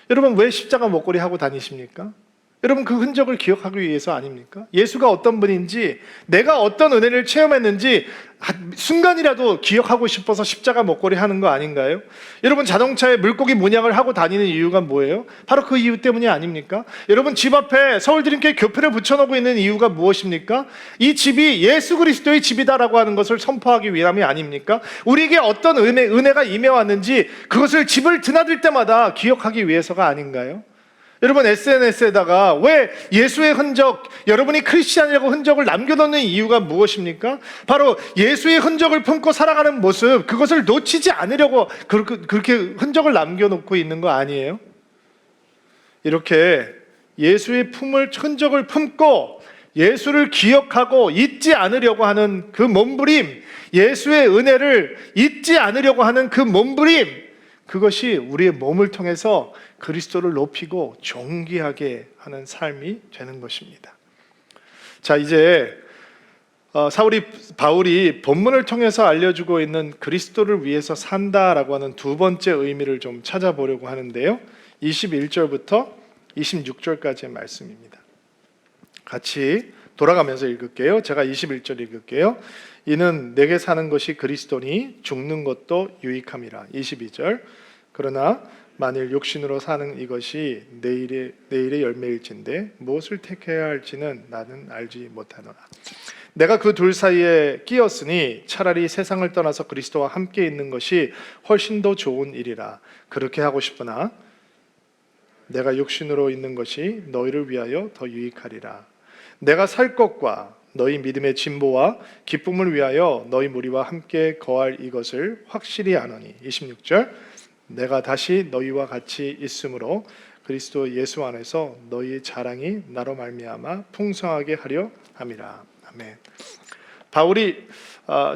여러분, 왜 십자가 목걸이 하고 다니십니까? 여러분, 그 흔적을 기억하기 위해서 아닙니까? 예수가 어떤 분인지, 내가 어떤 은혜를 체험했는지 순간이라도 기억하고 싶어서 십자가 목걸이 하는 거 아닌가요? 여러분, 자동차에 물고기 문양을 하고 다니는 이유가 뭐예요? 바로 그 이유 때문이 아닙니까? 여러분, 집 앞에 서울드림교회 교표를 붙여놓고 있는 이유가 무엇입니까? 이 집이 예수 그리스도의 집이다라고 하는 것을 선포하기 위함이 아닙니까? 우리에게 어떤 은혜가 임해왔는지 그것을 집을 드나들 때마다 기억하기 위해서가 아닌가요? 여러분, SNS에다가 왜 예수의 흔적, 여러분이 크리스찬이라고 흔적을 남겨놓는 이유가 무엇입니까? 바로 예수의 흔적을 품고 살아가는 모습, 그것을 놓치지 않으려고 그렇게 흔적을 남겨놓고 있는 거 아니에요? 이렇게 예수의 흔적을 품고 예수를 기억하고 잊지 않으려고 하는 그 몸부림, 예수의 은혜를 잊지 않으려고 하는 그 몸부림, 그것이 우리의 몸을 통해서 그리스도를 높이고 존귀하게 하는 삶이 되는 것입니다. 자, 이제 바울이 본문을 통해서 알려주고 있는 그리스도를 위해서 산다라고 하는 두 번째 의미를 좀 찾아보려고 하는데요. 21절부터 26절까지의 말씀입니다. 같이 돌아가면서 읽을게요. 제가 21절 읽을게요. 이는 내게 사는 것이 그리스도니 죽는 것도 유익함이라. 22절. 그러나 만일 육신으로 사는 이것이 내일의 열매일진데 무엇을 택해야 할지는 나는 알지 못하노라. 내가 그 둘 사이에 끼었으니 차라리 세상을 떠나서 그리스도와 함께 있는 것이 훨씬 더 좋은 일이라. 그렇게 하고 싶으나 내가 육신으로 있는 것이 너희를 위하여 더 유익하리라. 내가 살 것과 너희 믿음의 진보와 기쁨을 위하여 너희 무리와 함께 거할 이것을 확실히 아노니. 26절. 내가 다시 너희와 같이 있으므로 그리스도 예수 안에서 너희의 자랑이 나로 말미암아 풍성하게 하려 함이라. 아멘. 바울이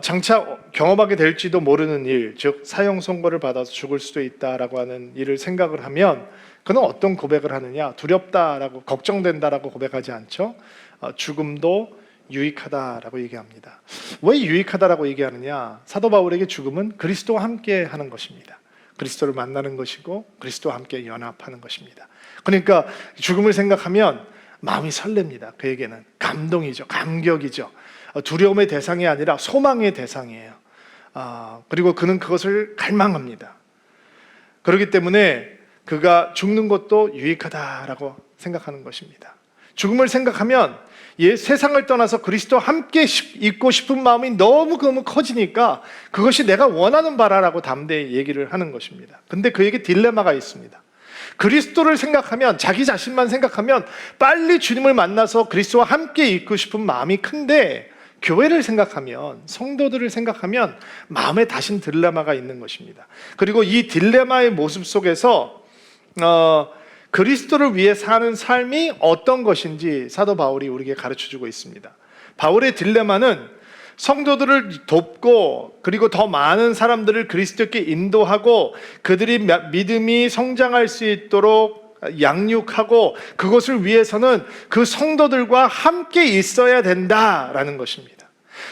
장차 경험하게 될지도 모르는 일, 즉 사형 선고를 받아서 죽을 수도 있다라고 하는 일을 생각을 하면 그는 어떤 고백을 하느냐? 두렵다라고, 걱정된다라고 고백하지 않죠. 죽음도 유익하다라고 얘기합니다. 왜 유익하다라고 얘기하느냐? 사도 바울에게 죽음은 그리스도와 함께 하는 것입니다. 그리스도를 만나는 것이고 그리스도와 함께 연합하는 것입니다. 그러니까 죽음을 생각하면 마음이 설렙니다. 그에게는 감동이죠, 감격이죠. 두려움의 대상이 아니라 소망의 대상이에요. 그리고 그는 그것을 갈망합니다. 그렇기 때문에 그가 죽는 것도 유익하다라고 생각하는 것입니다. 죽음을 생각하면 세상을 떠나서 그리스도와 함께 있고 싶은 마음이 너무 커지니까 그것이 내가 원하는 바라라고 담대히 얘기를 하는 것입니다. 근데 그에게 딜레마가 있습니다. 그리스도를 생각하면, 자기 자신만 생각하면 빨리 주님을 만나서 그리스도와 함께 있고 싶은 마음이 큰데, 교회를 생각하면, 성도들을 생각하면 마음에 다신 딜레마가 있는 것입니다. 그리고 이 딜레마의 모습 속에서 그리스도를 위해 사는 삶이 어떤 것인지 사도 바울이 우리에게 가르쳐주고 있습니다. 바울의 딜레마는 성도들을 돕고 그리고 더 많은 사람들을 그리스도께 인도하고 그들이 믿음이 성장할 수 있도록 양육하고 그것을 위해서는 그 성도들과 함께 있어야 된다라는 것입니다.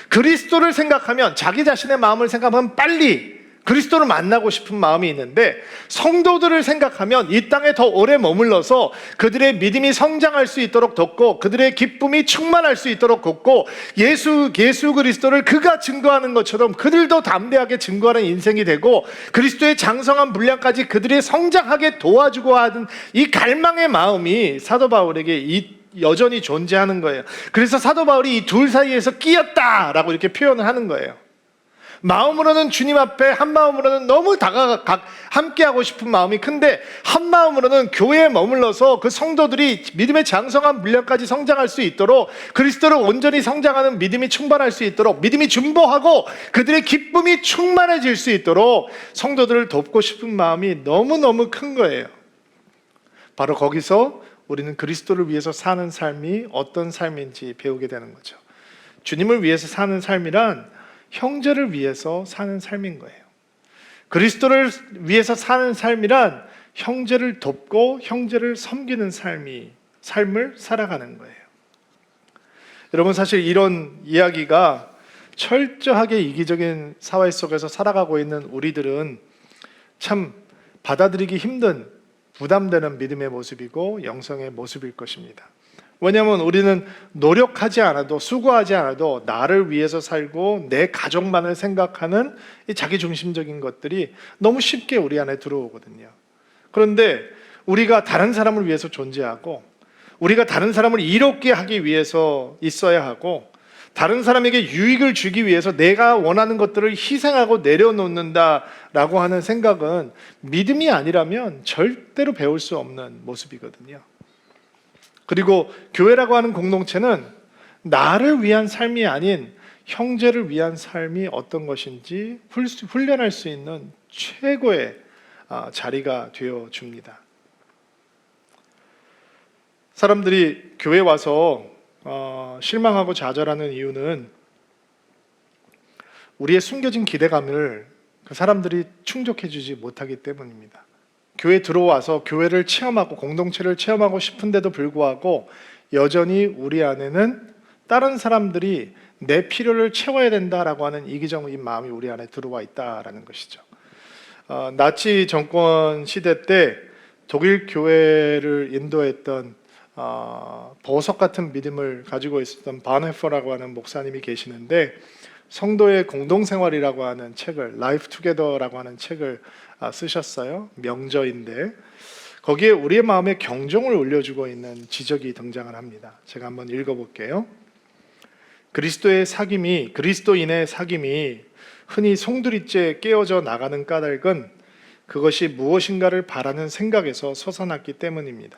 그리스도를 생각하면, 자기 자신의 마음을 생각하면 빨리 그리스도를 만나고 싶은 마음이 있는데, 성도들을 생각하면 이 땅에 더 오래 머물러서 그들의 믿음이 성장할 수 있도록 돕고 그들의 기쁨이 충만할 수 있도록 돕고 예수 그리스도를 그가 증거하는 것처럼 그들도 담대하게 증거하는 인생이 되고 그리스도의 장성한 분량까지 그들이 성장하게 도와주고 하는 이 갈망의 마음이 사도 바울에게 여전히 존재하는 거예요. 그래서 사도 바울이 이 둘 사이에서 끼었다라고 이렇게 표현을 하는 거예요. 마음으로는 주님 앞에, 한 마음으로는 너무 함께하고 싶은 마음이 큰데, 한 마음으로는 교회에 머물러서 그 성도들이 믿음의 장성한 분량까지 성장할 수 있도록, 그리스도를 온전히 성장하는 믿음이 충만할 수 있도록, 믿음이 중보하고 그들의 기쁨이 충만해질 수 있도록 성도들을 돕고 싶은 마음이 너무너무 큰 거예요. 바로 거기서 우리는 그리스도를 위해서 사는 삶이 어떤 삶인지 배우게 되는 거죠. 주님을 위해서 사는 삶이란 형제를 위해서 사는 삶인 거예요. 그리스도를 위해서 사는 삶이란 형제를 돕고 형제를 섬기는 삶을 살아가는 거예요. 여러분, 사실 이런 이야기가 철저하게 이기적인 사회 속에서 살아가고 있는 우리들은 참 받아들이기 힘든, 부담되는 믿음의 모습이고 영성의 모습일 것입니다. 왜냐하면 우리는 노력하지 않아도, 수고하지 않아도 나를 위해서 살고 내 가족만을 생각하는 이 자기중심적인 것들이 너무 쉽게 우리 안에 들어오거든요. 그런데 우리가 다른 사람을 위해서 존재하고, 우리가 다른 사람을 이롭게 하기 위해서 있어야 하고, 다른 사람에게 유익을 주기 위해서 내가 원하는 것들을 희생하고 내려놓는다라고 하는 생각은 믿음이 아니라면 절대로 배울 수 없는 모습이거든요. 그리고 교회라고 하는 공동체는 나를 위한 삶이 아닌 형제를 위한 삶이 어떤 것인지 훈련할 수 있는 최고의 자리가 되어 줍니다. 사람들이 교회 와서 실망하고 좌절하는 이유는 우리의 숨겨진 기대감을 그 사람들이 충족해 주지 못하기 때문입니다. 교회에 들어와서 교회를 체험하고 공동체를 체험하고 싶은데도 불구하고 여전히 우리 안에는 다른 사람들이 내 필요를 채워야 된다라고 하는 이기적인 마음이 우리 안에 들어와 있다라는 것이죠. 나치 정권 시대 때 독일 교회를 인도했던 보석 같은 믿음을 가지고 있었던 바네퍼라고 하는 목사님이 계시는데, 성도의 공동생활이라고 하는 책을, 라이프 투게더라고 하는 책을 쓰셨어요. 명저인데 거기에 우리의 마음에 경종을 울려주고 있는 지적이 등장을 합니다. 제가 한번 읽어볼게요. 그리스도인의 사귐이 흔히 송두리째 깨어져 나가는 까닭은 그것이 무엇인가를 바라는 생각에서 솟아났기 때문입니다.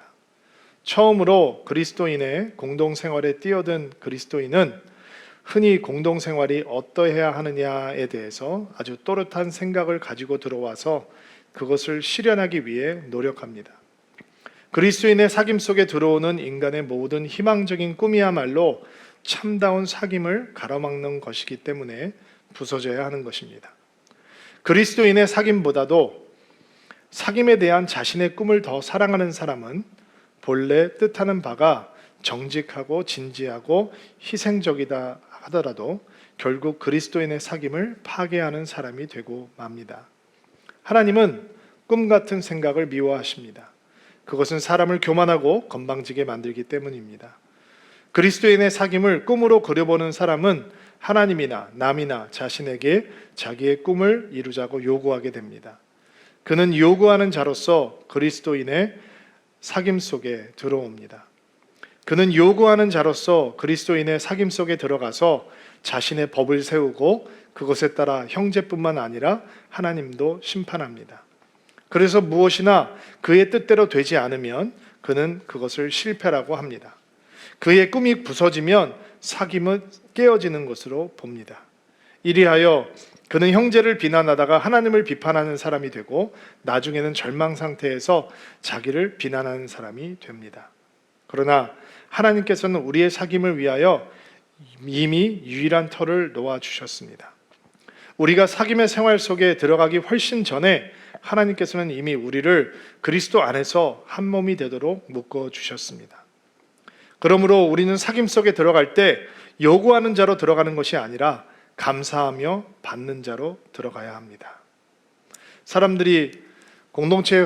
처음으로 그리스도인의 공동생활에 뛰어든 그리스도인은 흔히 공동생활이 어떠해야 하느냐에 대해서 아주 또렷한 생각을 가지고 들어와서 그것을 실현하기 위해 노력합니다. 그리스도인의 사귐 속에 들어오는 인간의 모든 희망적인 꿈이야말로 참다운 사귐을 가로막는 것이기 때문에 부서져야 하는 것입니다. 그리스도인의 사귐보다도 사귐에 대한 자신의 꿈을 더 사랑하는 사람은 본래 뜻하는 바가 정직하고 진지하고 희생적이다 하더라도 결국 그리스도인의 사귐을 파괴하는 사람이 되고 맙니다. 하나님은 꿈 같은 생각을 미워하십니다. 그것은 사람을 교만하고 건방지게 만들기 때문입니다. 그리스도인의 사귐을 꿈으로 그려보는 사람은 하나님이나 남이나 자신에게 자기의 꿈을 이루자고 요구하게 됩니다. 그는 요구하는 자로서 그리스도인의 사귐 속에 들어옵니다. 그는 요구하는 자로서 그리스도인의 사귐 속에 들어가서 자신의 법을 세우고 그것에 따라 형제뿐만 아니라 하나님도 심판합니다. 그래서 무엇이나 그의 뜻대로 되지 않으면 그는 그것을 실패라고 합니다. 그의 꿈이 부서지면 사귐은 깨어지는 것으로 봅니다. 이리하여 그는 형제를 비난하다가 하나님을 비판하는 사람이 되고 나중에는 절망 상태에서 자기를 비난하는 사람이 됩니다. 그러나 하나님께서는 우리의 사귐을 위하여 이미 유일한 터를 놓아주셨습니다. 우리가 사귐의 생활 속에 들어가기 훨씬 전에 하나님께서는 이미 우리를 그리스도 안에서 한 몸이 되도록 묶어주셨습니다. 그러므로 우리는 사귐 속에 들어갈 때 요구하는 자로 들어가는 것이 아니라 감사하며 받는 자로 들어가야 합니다. 사람들이 공동체에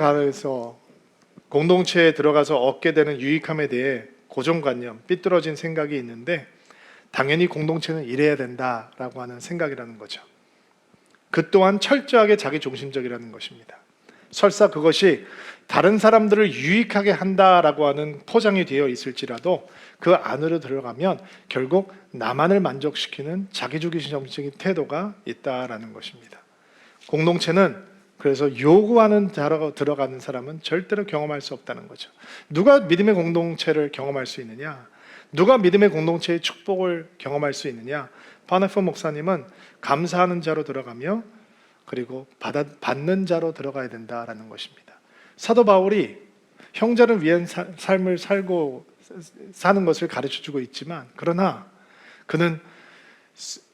들어가서 얻게 되는 유익함에 대해 고정관념, 삐뚤어진 생각이 있는데 당연히 공동체는 이래야 된다라고 하는 생각이라는 거죠. 그 또한 철저하게 자기중심적이라는 것입니다. 설사 그것이 다른 사람들을 유익하게 한다라고 하는 포장이 되어 있을지라도 그 안으로 들어가면 결국 나만을 만족시키는 자기중심적인 태도가 있다라는 것입니다. 공동체는 그래서 요구하는 자로 들어가는 사람은 절대로 경험할 수 없다는 거죠. 누가 믿음의 공동체를 경험할 수 있느냐? 누가 믿음의 공동체의 축복을 경험할 수 있느냐? 바네퍼 목사님은 감사하는 자로 들어가며 그리고 받는 자로 들어가야 된다라는 것입니다. 사도 바울이 형제를 위한 삶을 사는 것을 가르쳐주고 있지만 그러나 그는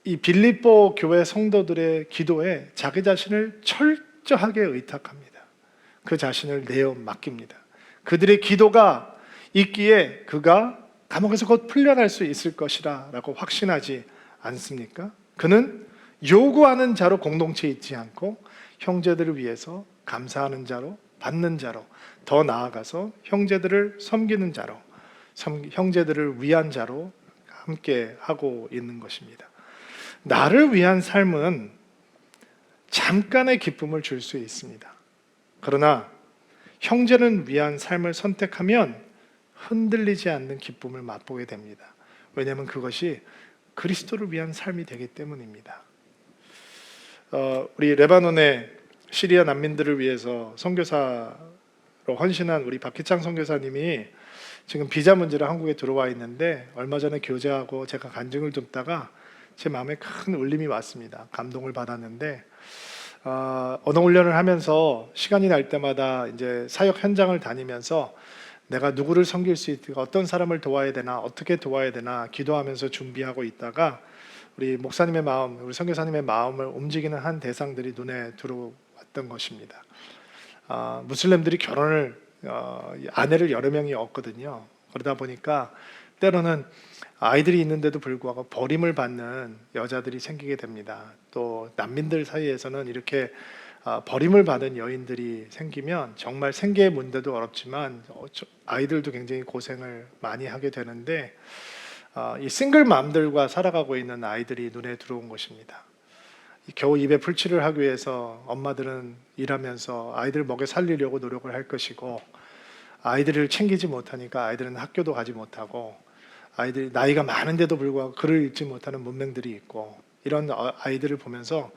이 빌립보 교회 성도들의 기도에 자기 자신을 철저하게 의탁합니다. 그 자신을 내어 맡깁니다. 그들의 기도가 있기에 그가 감옥에서 곧 풀려날 수 있을 것이라 라고 확신하지 않습니까? 그는 요구하는 자로 공동체에 있지 않고 형제들을 위해서 감사하는 자로, 받는 자로, 더 나아가서 형제들을 섬기는 자로, 형제들을 위한 자로 함께 하고 있는 것입니다. 나를 위한 삶은 잠깐의 기쁨을 줄 수 있습니다. 그러나 형제를 위한 삶을 선택하면 흔들리지 않는 기쁨을 맛보게 됩니다. 왜냐하면 그것이 그리스도를 위한 삶이 되기 때문입니다. 우리 레바논의 시리아 난민들을 위해서 선교사로 헌신한 우리 박희창 선교사님이 지금 비자 문제로 한국에 들어와 있는데 얼마 전에 교제하고 제가 간증을 듣다가 제 마음에 큰 울림이 왔습니다. 감동을 받았는데 언어 훈련을 하면서 시간이 날 때마다 이제 사역 현장을 다니면서 내가 누구를 섬길 수 있을까, 어떤 사람을 도와야 되나, 어떻게 도와야 되나 기도하면서 준비하고 있다가 우리 목사님의 마음, 우리 선교사님의 마음을 움직이는 한 대상들이 눈에 들어왔던 것입니다. 무슬림들이 결혼을 아내를 여러 명이 얻거든요. 그러다 보니까 때로는 아이들이 있는데도 불구하고 버림을 받는 여자들이 생기게 됩니다. 또 난민들 사이에서는 이렇게 버림을 받은 여인들이 생기면 정말 생계의 문제도 어렵지만 아이들도 굉장히 고생을 많이 하게 되는데 이 싱글맘들과 살아가고 있는 아이들이 눈에 들어온 것입니다. 겨우 입에 풀칠을 하기 위해서 엄마들은 일하면서 아이들 먹여 살리려고 노력을 할 것이고 아이들을 챙기지 못하니까 아이들은 학교도 가지 못하고 아이들이 나이가 많은데도 불구하고 글을 읽지 못하는 문맹들이 있고 이런 아이들을 보면서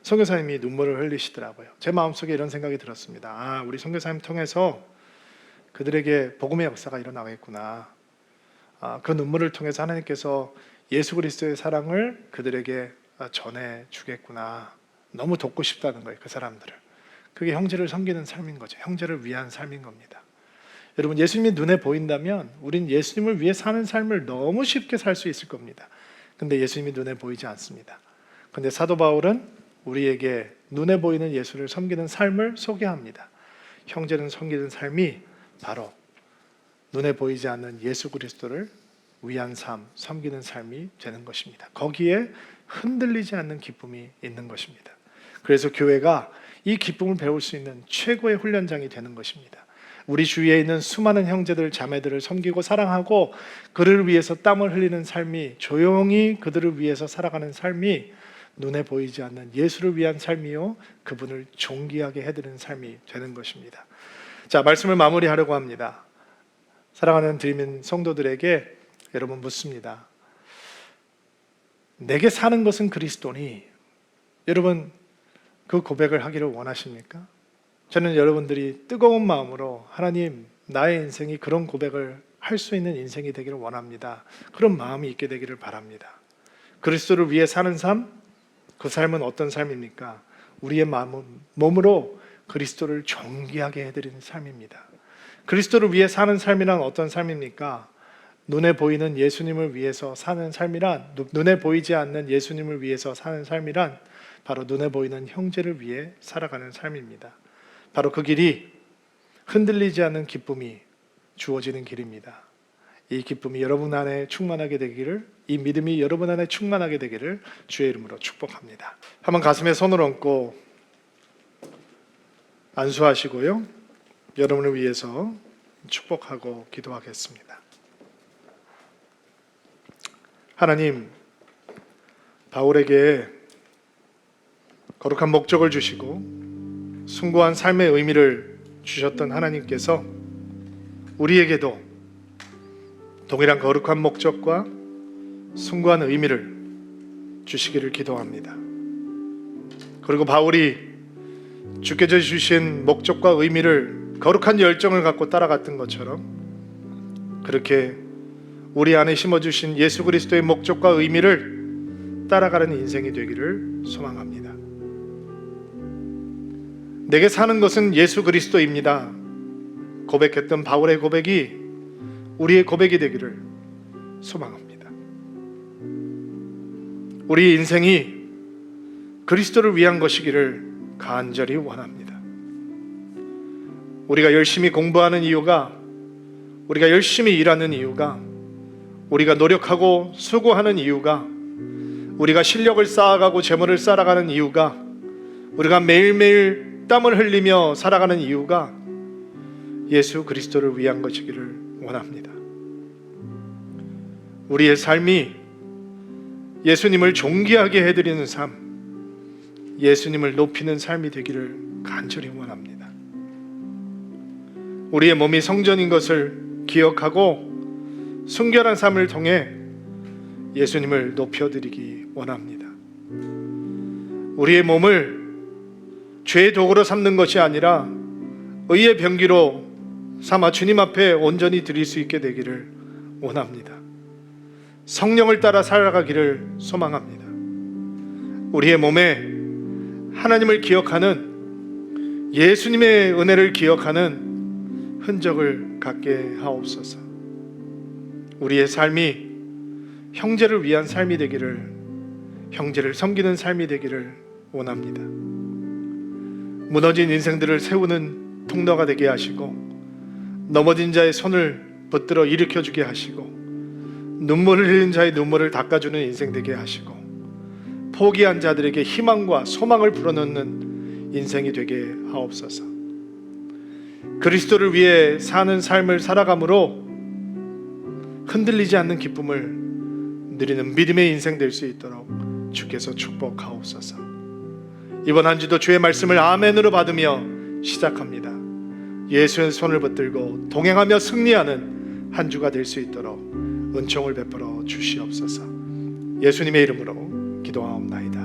선교사님이 눈물을 흘리시더라고요. 제 마음속에 이런 생각이 들었습니다. 우리 선교사님 통해서 그들에게 복음의 역사가 일어나겠구나. 그 눈물을 통해서 하나님께서 예수 그리스도의 사랑을 그들에게 전해주겠구나. 너무 돕고 싶다는 거예요. 그 사람들을. 그게 형제를 섬기는 삶인 거죠. 형제를 위한 삶인 겁니다. 여러분, 예수님이 눈에 보인다면 우린 예수님을 위해 사는 삶을 너무 쉽게 살 수 있을 겁니다. 근데 예수님이 눈에 보이지 않습니다. 근데 사도 바울은 우리에게 눈에 보이는 예수를 섬기는 삶을 소개합니다. 형제를 섬기는 삶이 바로 눈에 보이지 않는 예수 그리스도를 위한 삶, 섬기는 삶이 되는 것입니다. 거기에 흔들리지 않는 기쁨이 있는 것입니다. 그래서 교회가 이 기쁨을 배울 수 있는 최고의 훈련장이 되는 것입니다. 우리 주위에 있는 수많은 형제들, 자매들을 섬기고 사랑하고 그를 위해서 땀을 흘리는 삶이, 조용히 그들을 위해서 살아가는 삶이 눈에 보이지 않는 예수를 위한 삶이요, 그분을 존귀하게 해드리는 삶이 되는 것입니다. 자, 말씀을 마무리하려고 합니다. 사랑하는 드리민 성도들에게 여러분 묻습니다. 내게 사는 것은 그리스도니, 여러분 그 고백을 하기를 원하십니까? 저는 여러분들이 뜨거운 마음으로 하나님, 나의 인생이 그런 고백을 할 수 있는 인생이 되기를 원합니다. 그런 마음이 있게 되기를 바랍니다. 그리스도를 위해 사는 삶, 그 삶은 어떤 삶입니까? 우리의 몸으로 그리스도를 존귀하게 해드리는 삶입니다. 그리스도를 위해 사는 삶이란 어떤 삶입니까? 눈에 보이는 예수님을 위해서 사는 삶이란, 눈에 보이지 않는 예수님을 위해서 사는 삶이란 바로 눈에 보이는 형제를 위해 살아가는 삶입니다. 바로 그 길이 흔들리지 않는 기쁨이 주어지는 길입니다. 이 기쁨이 여러분 안에 충만하게 되기를, 이 믿음이 여러분 안에 충만하게 되기를 주의 이름으로 축복합니다. 한번 가슴에 손을 얹고 안수하시고요. 여러분을 위해서 축복하고 기도하겠습니다. 하나님, 바울에게 거룩한 목적을 주시고 숭고한 삶의 의미를 주셨던 하나님께서 우리에게도 동일한 거룩한 목적과 숭고한 의미를 주시기를 기도합니다. 그리고 바울이 주께서 주신 목적과 의미를 거룩한 열정을 갖고 따라갔던 것처럼 그렇게 우리 안에 심어주신 예수 그리스도의 목적과 의미를 따라가는 인생이 되기를 소망합니다. 내게 사는 것은 예수 그리스도입니다 고백했던 바울의 고백이 우리의 고백이 되기를 소망합니다. 우리 인생이 그리스도를 위한 것이기를 간절히 원합니다. 우리가 열심히 공부하는 이유가, 우리가 열심히 일하는 이유가, 우리가 노력하고 수고하는 이유가, 우리가 실력을 쌓아가고 재물을 쌓아가는 이유가, 우리가 매일매일 땀을 흘리며 살아가는 이유가 예수 그리스도를 위한 것이기를 원합니다. 우리의 삶이 예수님을 존귀하게 해드리는 삶, 예수님을 높이는 삶이 되기를 간절히 원합니다. 우리의 몸이 성전인 것을 기억하고 순결한 삶을 통해 예수님을 높여드리기 원합니다. 우리의 몸을 죄의 도구로 삼는 것이 아니라 의의 병기로 삼아 주님 앞에 온전히 드릴 수 있게 되기를 원합니다. 성령을 따라 살아가기를 소망합니다. 우리의 몸에 하나님을 기억하는, 예수님의 은혜를 기억하는 흔적을 갖게 하옵소서. 우리의 삶이 형제를 위한 삶이 되기를, 형제를 섬기는 삶이 되기를 원합니다. 무너진 인생들을 세우는 통로가 되게 하시고, 넘어진 자의 손을 붙들어 일으켜주게 하시고, 눈물을 흘린 자의 눈물을 닦아주는 인생 되게 하시고, 포기한 자들에게 희망과 소망을 불어넣는 인생이 되게 하옵소서. 그리스도를 위해 사는 삶을 살아감으로 흔들리지 않는 기쁨을 누리는 믿음의 인생 될 수 있도록 주께서 축복하옵소서. 이번 한 주도 주의 말씀을 아멘으로 받으며 시작합니다. 예수의 손을 붙들고 동행하며 승리하는 한 주가 될 수 있도록 은총을 베풀어 주시옵소서. 예수님의 이름으로 기도하옵나이다.